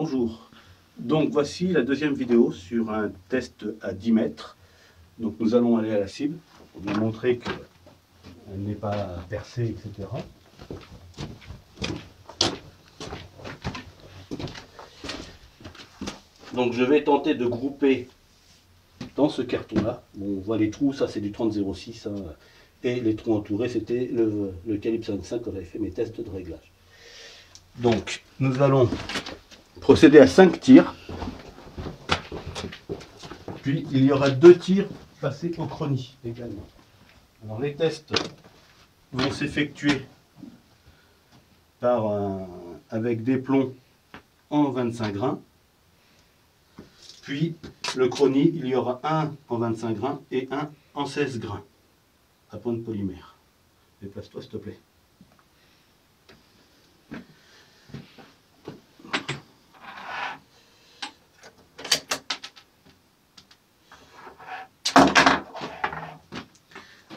Bonjour, donc voici la deuxième vidéo sur un test à 10 mètres. Donc nous allons aller à la cible pour bien montrer qu'elle n'est pas percée, etc. Donc je vais tenter de grouper dans ce carton là. Bon, on voit les trous, ça c'est du 30-06 hein, et les trous entourés c'était le calibre 5.5 quand j'avais fait mes tests de réglage. Donc nous allons procéder à 5 tirs. Puis il y aura 2 tirs passés au chrony également. Alors les tests vont s'effectuer avec des plombs en 25 grains. Puis le chrony, il y aura un en 25 grains et un en 16 grains à point de polymère. Déplace-toi s'il te plaît.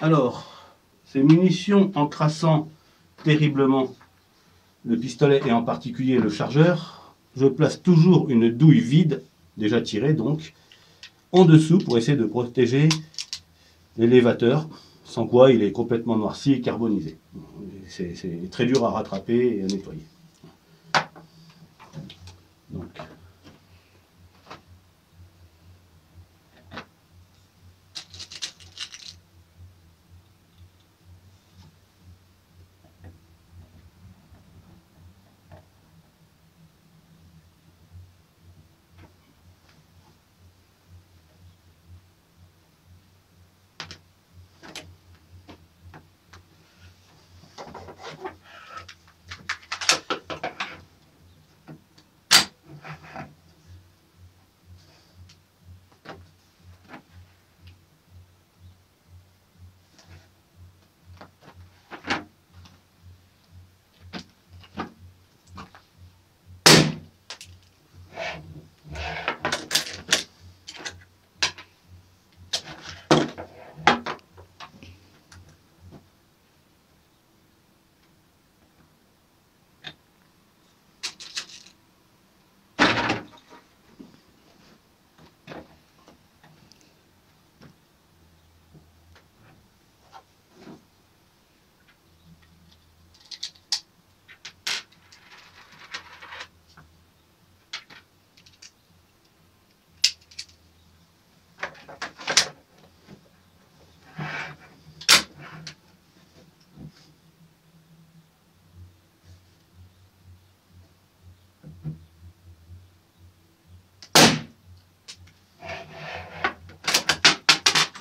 Alors, ces munitions encrassant terriblement le pistolet et en particulier le chargeur, je place toujours une douille vide, déjà tirée donc, en dessous pour essayer de protéger l'élévateur, sans quoi il est complètement noirci et carbonisé. C'est très dur à rattraper et à nettoyer. Donc.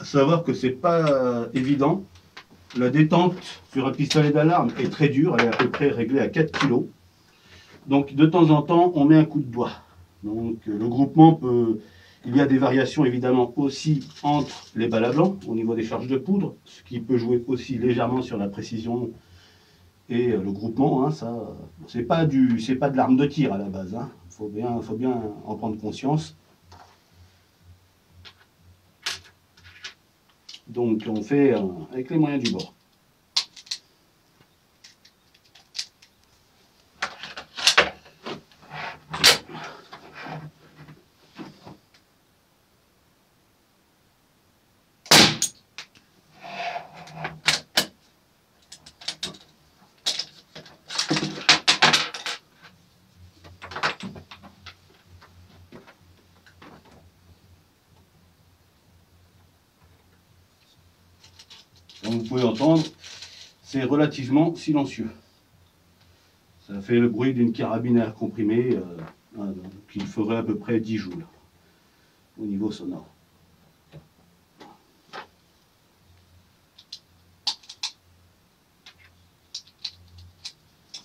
Savoir que c'est pas évident. La détente sur un pistolet d'alarme est très dure, elle est à peu près réglée à 4 kg. Donc de temps en temps, on met un coup de doigt. Donc le groupement peut... Il y a des variations évidemment aussi entre les balles à blanc au niveau des charges de poudre, ce qui peut jouer aussi légèrement sur la précision et le groupement. Hein, ça, c'est pas de l'arme de tir à la base. Hein. Faut bien en prendre conscience. Donc on fait avec les moyens du bord. Comme vous pouvez entendre, c'est relativement silencieux. Ça fait le bruit d'une carabine à air comprimé qui ferait à peu près 10 joules au niveau sonore.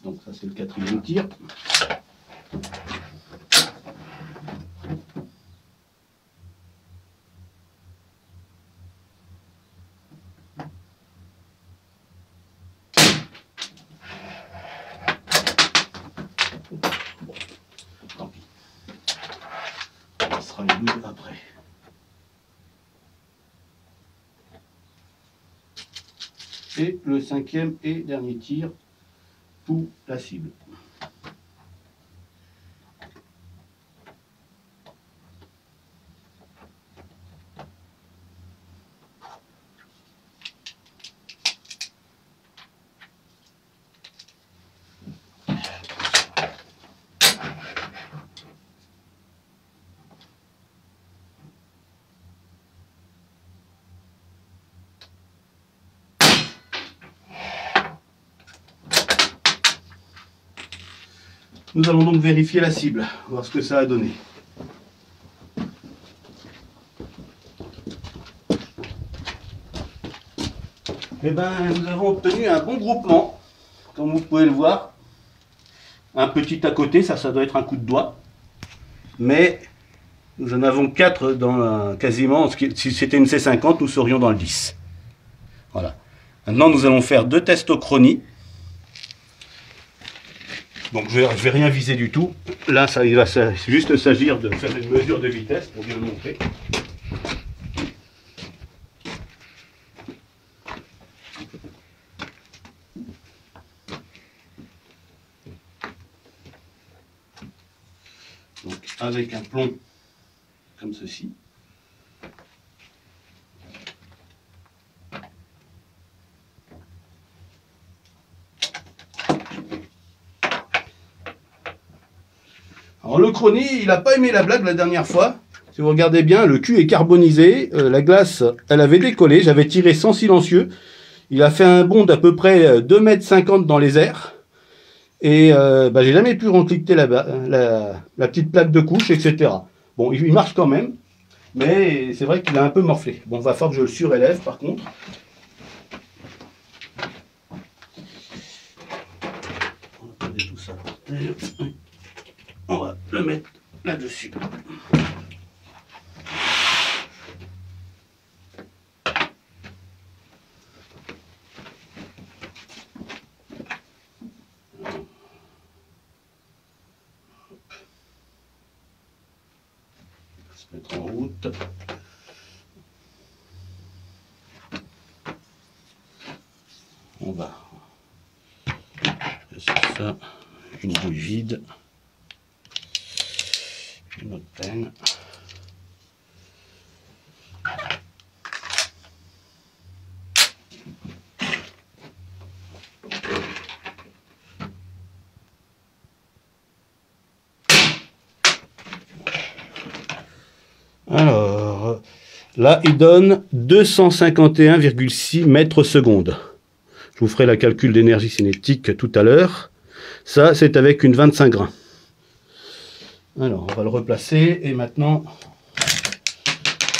Donc ça c'est le 4e tir. Tant pis. On passera les douilles après. Et le 5e et dernier tir pour la cible. Nous allons donc vérifier la cible, voir ce que ça a donné. Eh bien, nous avons obtenu un bon groupement, comme vous pouvez le voir. Un petit à côté, ça doit être un coup de doigt. Mais nous en avons 4 dans quasiment, si c'était une C50, nous serions dans le 10. Voilà. Maintenant, nous allons faire 2 tests au chronie. Donc, je vais rien viser du tout. Là, il va juste s'agir de faire une mesure de vitesse pour bien le montrer. Donc, avec un plomb comme ceci. Alors le chrony, il n'a pas aimé la blague la dernière fois. Si vous regardez bien, le cul est carbonisé, la glace, elle avait décollé, j'avais tiré sans silencieux. Il a fait un bond d'à peu près 2,50 m dans les airs. Et j'ai jamais pu rencliquer la petite plaque de couche, etc. Bon, il marche quand même, mais c'est vrai qu'il a un peu morflé. Bon, il va falloir que je le surélève par contre. On va poser tout ça par terre. On va le mettre là-dessus. Se mettre en route. On va c'est ça, une bouille vide, une autre peine. Alors, là, il donne 251,6 mètres secondes. Je vous ferai la calcul d'énergie cinétique tout à l'heure. Ça, c'est avec une 25 grains. Alors, on va le replacer. Et maintenant,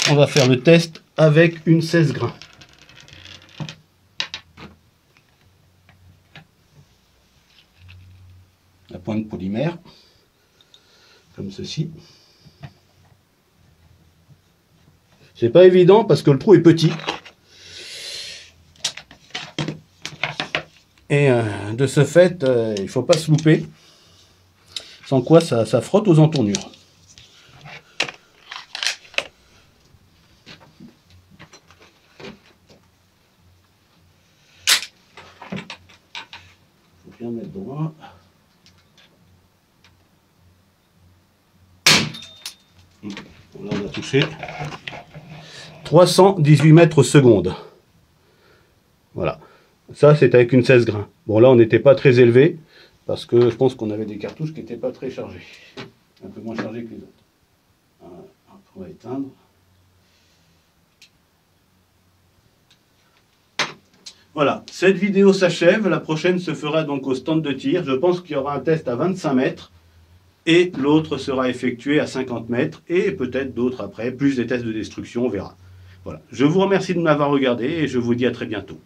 on va faire le test avec une 16 grains. La pointe polymère, comme ceci. C'est pas évident parce que le trou est petit. Et de ce fait, il ne faut pas se louper. Sans quoi ça frotte aux entournures. Il faut bien mettre droit. Là, on a touché. 318 mètres secondes. Voilà. Ça, c'est avec une 16 grains. Bon, là, on n'était pas très élevé, parce que je pense qu'on avait des cartouches qui n'étaient pas très chargées. Un peu moins chargées que les autres. Voilà. On va éteindre. Voilà, cette vidéo s'achève. La prochaine se fera donc au stand de tir. Je pense qu'il y aura un test à 25 mètres. Et l'autre sera effectué à 50 mètres. Et peut-être d'autres après. Plus des tests de destruction, on verra. Voilà. Je vous remercie de m'avoir regardé et je vous dis à très bientôt.